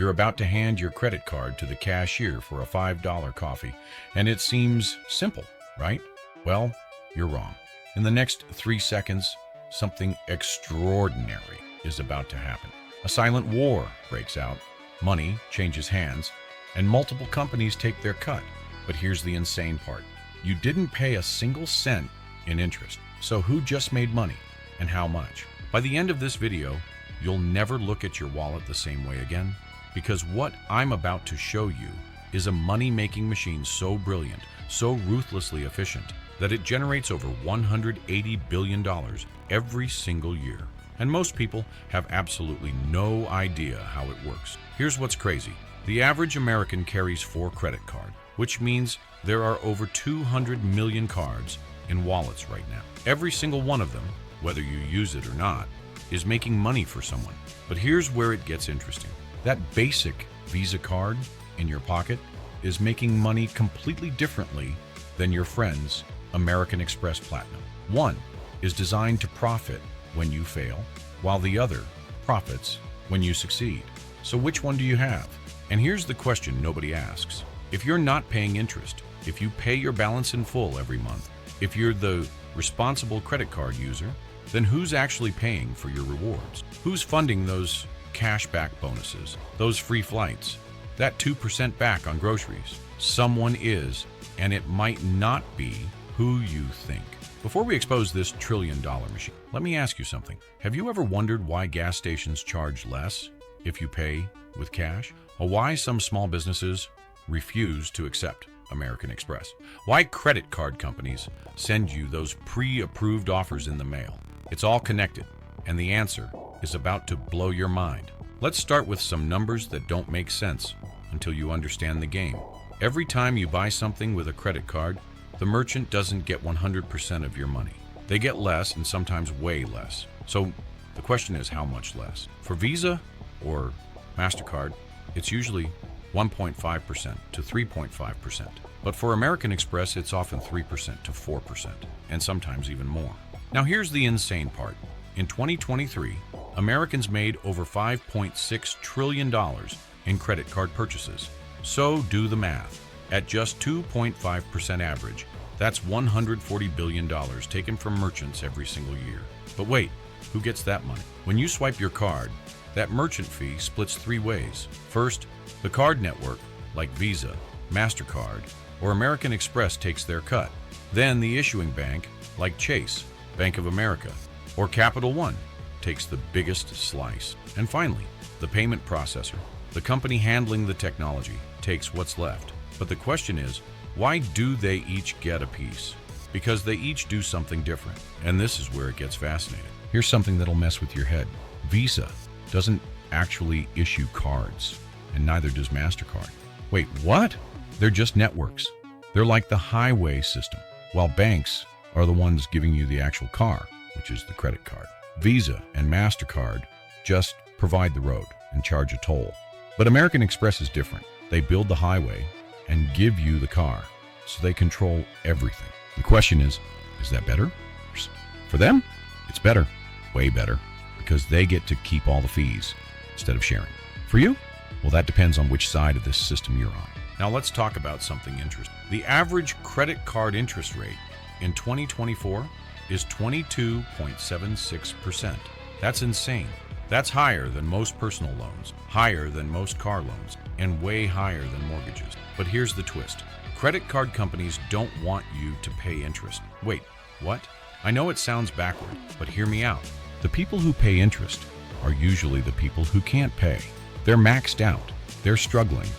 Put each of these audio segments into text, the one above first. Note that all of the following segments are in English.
You're about to hand your credit card to the cashier for a $5 coffee, and it seems simple, right? Well, you're wrong. In the next 3 seconds, something extraordinary is about to happen. A silent war breaks out, money changes hands, and multiple companies take their cut. But here's the insane part. You didn't pay a single cent in interest. So who just made money, and how much? By the end of this video, you'll never look at your wallet the same way again, because what I'm about to show you is a money-making machine so brilliant, so ruthlessly efficient, that it generates over $180 billion every single year. And most people have absolutely no idea how it works. Here's what's crazy. The average American carries 4 credit cards, which means there are over 200 million cards in wallets right now. Every single one of them, whether you use it or not, is making money for someone. But here's where it gets interesting. That basic Visa card in your pocket is making money completely differently than your friend's American Express Platinum. One is designed to profit when you fail, while the other profits when you succeed. So which one do you have? And here's the question nobody asks. If you're not paying interest, if you pay your balance in full every month, if you're the responsible credit card user, then who's actually paying for your rewards? Who's funding those cashback bonuses, those free flights, that 2% back on groceries? Someone is, and it might not be who you think. Before we expose this trillion-dollar machine, let me ask you something. Have you ever wondered why gas stations charge less if you pay with cash? Or why some small businesses refuse to accept American Express? Why credit card companies send you those pre-approved offers in the mail? It's all connected, and the answer is about to blow your mind. Let's start with some numbers that don't make sense until you understand the game. Every time you buy something with a credit card, the merchant doesn't get 100% of your money. They get less, and sometimes way less. So the question is, how much less? For Visa or Mastercard, it's usually 1.5% to 3.5%. But for American Express, it's often 3% to 4%, and sometimes even more. Now here's the insane part. In 2023, Americans made over $5.6 trillion in credit card purchases. So do the math. At just 2.5% average, that's $140 billion taken from merchants every single year. But wait, who gets that money? When you swipe your card, that merchant fee splits 3 ways. First, the card network, like Visa, Mastercard, or American Express, takes their cut. Then the issuing bank, like Chase, Bank of America, or Capital One, takes the biggest slice. And finally, the payment processor, the company handling the technology, takes what's left. But the question is, why do they each get a piece? Because they each do something different. And this is where it gets fascinating. Here's something that'll mess with your head. Visa doesn't actually issue cards, and neither does Mastercard. Wait, what? They're just networks. They're like the highway system, while banks are the ones giving you the actual car, which is the credit card. Visa and Mastercard just provide the road and charge a toll. But American Express is different. They build the highway and give you the car, so they control everything. The question is that better? For them, it's better, way better, because they get to keep all the fees instead of sharing. For you? Well, that depends on which side of this system you're on. Now let's talk about something interesting. The average credit card interest rate in 2024 is 22.76%. That's insane. That's higher than most personal loans, higher than most car loans, and way higher than mortgages. But here's the twist. Credit card companies don't want you to pay interest. Wait, what? I know it sounds backward, but hear me out. The people who pay interest are usually the people who can't pay. They're maxed out, they're struggling,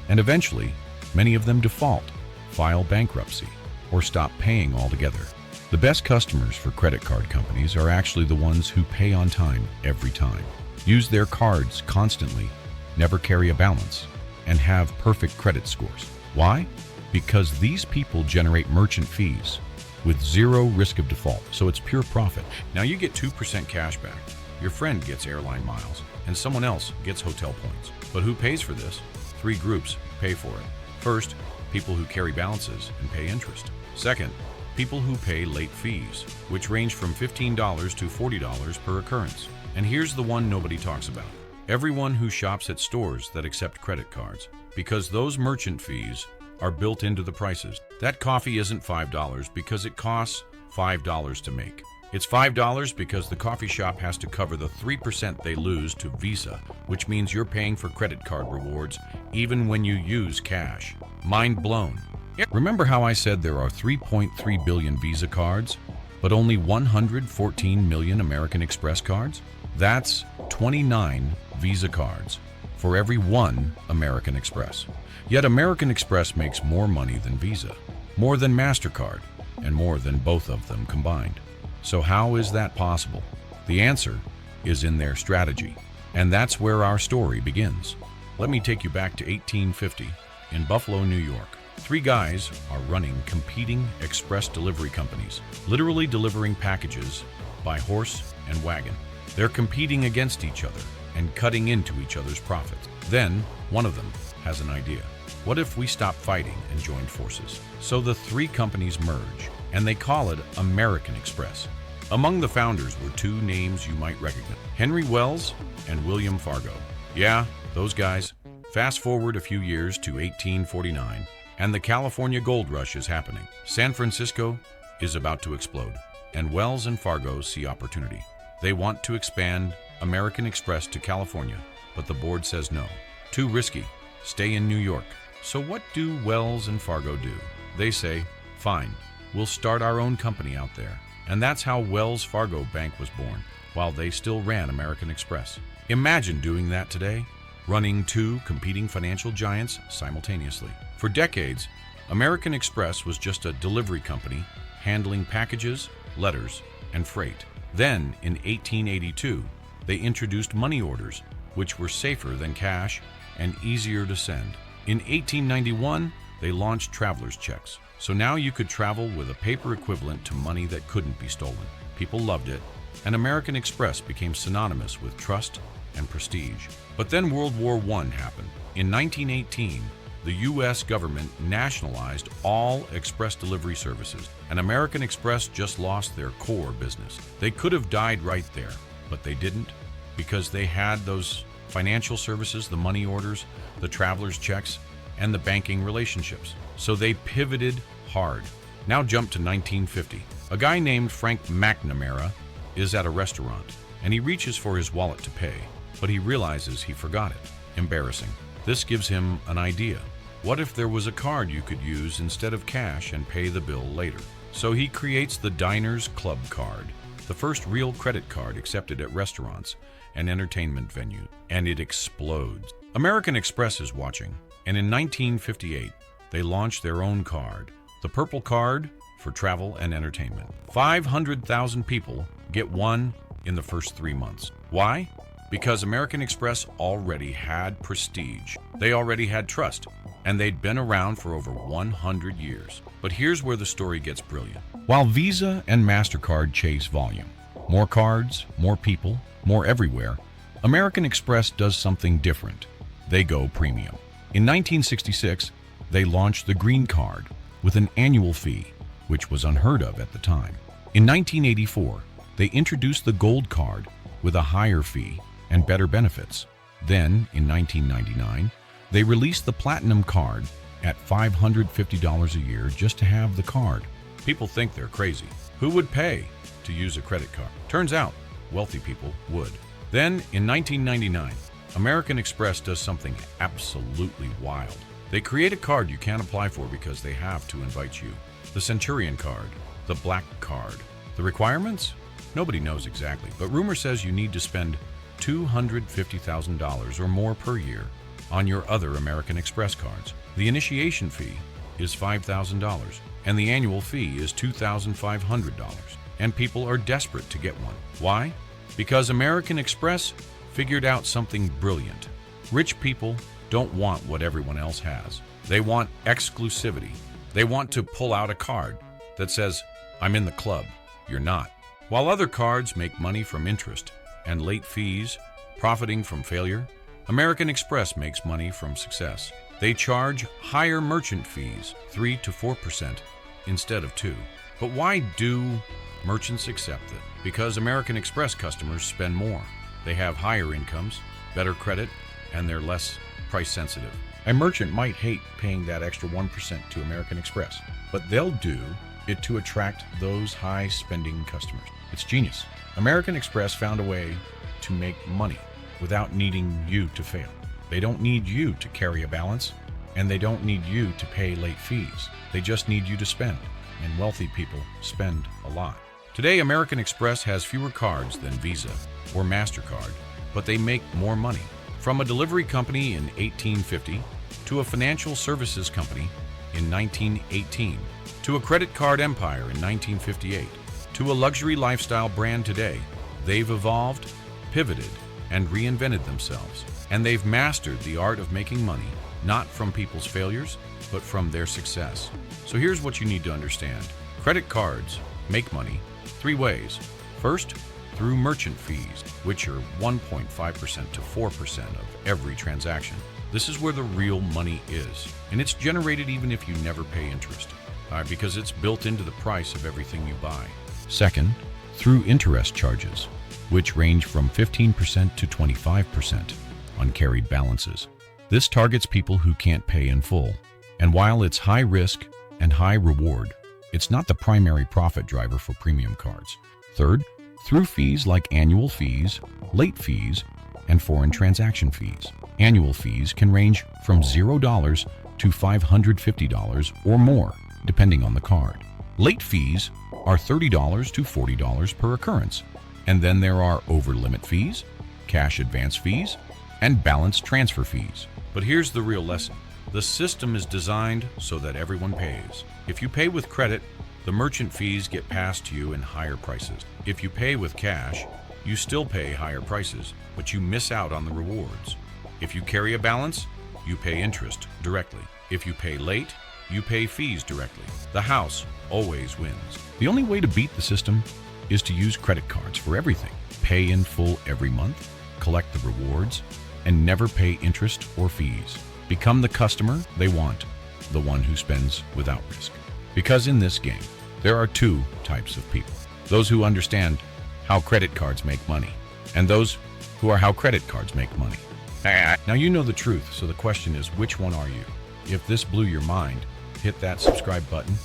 and eventually, many of them default, file bankruptcy, or stop paying altogether. The best customers for credit card companies are actually the ones who pay on time every time, use their cards constantly, never carry a balance, and have perfect credit scores. Why? Because these people generate merchant fees with zero risk of default, so it's pure profit. Now you get 2% cash back, your friend gets airline miles, and someone else gets hotel points. But who pays for this? 3 groups pay for it. First, people who carry balances and pay interest. Second, people who pay late fees, which range from $15 to $40 per occurrence. And here's the one nobody talks about. Everyone who shops at stores that accept credit cards, because those merchant fees are built into the prices. That coffee isn't $5 because it costs $5 to make. It's $5 because the coffee shop has to cover the 3% they lose to Visa, which means you're paying for credit card rewards even when you use cash. Mind blown. Remember how I said there are 3.3 billion Visa cards, but only 114 million American Express cards? That's 29 Visa cards for every one American Express. Yet American Express makes more money than Visa, more than Mastercard, and more than both of them combined. So how is that possible? The answer is in their strategy, and that's where our story begins. Let me take you back to 1850 in Buffalo, New York. Three guys are running competing express delivery companies, literally delivering packages by horse and wagon. They're competing against each other and cutting into each other's profits. Then, one of them has an idea. What if we stopped fighting and joined forces? So the three companies merge, and they call it American Express. Among the founders were two names you might recognize: Henry Wells and William Fargo. Yeah, those guys. Fast forward a few years to 1849, and the California gold rush is happening. San Francisco is about to explode, and Wells and Fargo see opportunity. They want to expand American Express to California, but the board says no. Too risky. Stay in New York. So what do Wells and Fargo do? They say, fine, we'll start our own company out there. And that's how Wells Fargo Bank was born, while they still ran American Express. Imagine doing that today, running two competing financial giants simultaneously. For decades, American Express was just a delivery company handling packages, letters, and freight. Then, in 1882, they introduced money orders, which were safer than cash and easier to send. In 1891, they launched traveler's checks. So now you could travel with a paper equivalent to money that couldn't be stolen. People loved it, and American Express became synonymous with trust and prestige. But then World War I happened. In 1918, the U.S. government nationalized all express delivery services, and American Express just lost their core business. They could have died right there, but they didn't, because they had those financial services, the money orders, the traveler's checks, and the banking relationships. So they pivoted hard. Now jump to 1950. A guy named Frank McNamara is at a restaurant, and he reaches for his wallet to pay, but he realizes he forgot it. Embarrassing. This gives him an idea. What if there was a card you could use instead of cash and pay the bill later? So he creates the Diners Club card, the first real credit card accepted at restaurants and entertainment venues, and it explodes. American Express is watching, and in 1958, they launched their own card, the Purple Card for travel and entertainment. 500,000 people get one in the first 3 months. Why? Because American Express already had prestige. They already had trust, and they'd been around for over 100 years. But here's where the story gets brilliant. While Visa and Mastercard chase volume, more cards, more people, more everywhere, American Express does something different. They go premium. In 1966, they launched the Green Card with an annual fee, which was unheard of at the time. In 1984, they introduced the Gold Card with a higher fee and better benefits. Then, in 1999, they released the Platinum Card at $550 a year just to have the card. People think they're crazy. Who would pay to use a credit card? Turns out, wealthy people would. Then, in 1999, American Express does something absolutely wild. They create a card you can't apply for because they have to invite you. The Centurion Card, the Black Card. The requirements? Nobody knows exactly, but rumor says you need to spend $250,000 or more per year on your other American Express cards. The initiation fee is $5,000, and the annual fee is $2,500. And people are desperate to get one. Why? Because American Express figured out something brilliant. Rich people don't want what everyone else has. They want exclusivity. They want to pull out a card that says, I'm in the club, you're not. While other cards make money from interest and late fees, profiting from failure, American Express makes money from success. They charge higher merchant fees, 3 to 4% instead of 2. But why do merchants accept it? Because American Express customers spend more. They have higher incomes, better credit, and they're less price sensitive. A merchant might hate paying that extra 1% to American Express, but they'll do it to attract those high spending customers. It's genius. American Express found a way to make money without needing you to fail. They don't need you to carry a balance, and they don't need you to pay late fees. They just need you to spend, and wealthy people spend a lot. Today, American Express has fewer cards than Visa or Mastercard, but they make more money. From a delivery company in 1850 to a financial services company in 1918 to a credit card empire in 1958 to a luxury lifestyle brand today, they've evolved, pivoted, and reinvented themselves. And they've mastered the art of making money, not from people's failures, but from their success. So here's what you need to understand. Credit cards make money 3 ways. First, through merchant fees, which are 1.5% to 4% of every transaction. This is where the real money is, and it's generated even if you never pay interest, because it's built into the price of everything you buy. Second, through interest charges, which range from 15% to 25% on carried balances. This targets people who can't pay in full, and while it's high risk and high reward, it's not the primary profit driver for premium cards. Third, through fees like annual fees, late fees, and foreign transaction fees. Annual fees can range from $0 to $550 or more, depending on the card. Late fees are $30 to $40 per occurrence, and then there are over-limit fees, cash advance fees, and balance transfer fees. But here's the real lesson. The system is designed so that everyone pays. If you pay with credit, the merchant fees get passed to you in higher prices. If you pay with cash, you still pay higher prices, but you miss out on the rewards. If you carry a balance, you pay interest directly. If you pay late, you pay fees directly. The house always wins. The only way to beat the system is to use credit cards for everything. Pay in full every month, collect the rewards, and never pay interest or fees. Become the customer they want, the one who spends without risk. Because in this game, there are 2 types of people. Those who understand how credit cards make money, and those who are how credit cards make money. Now you know the truth, so the question is, which one are you? If this blew your mind, hit that subscribe button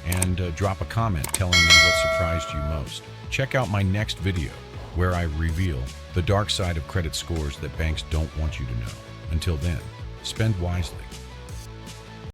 and drop a comment telling me what surprised you most. Check out my next video, where I reveal the dark side of credit scores that banks don't want you to know. Until then, spend wisely.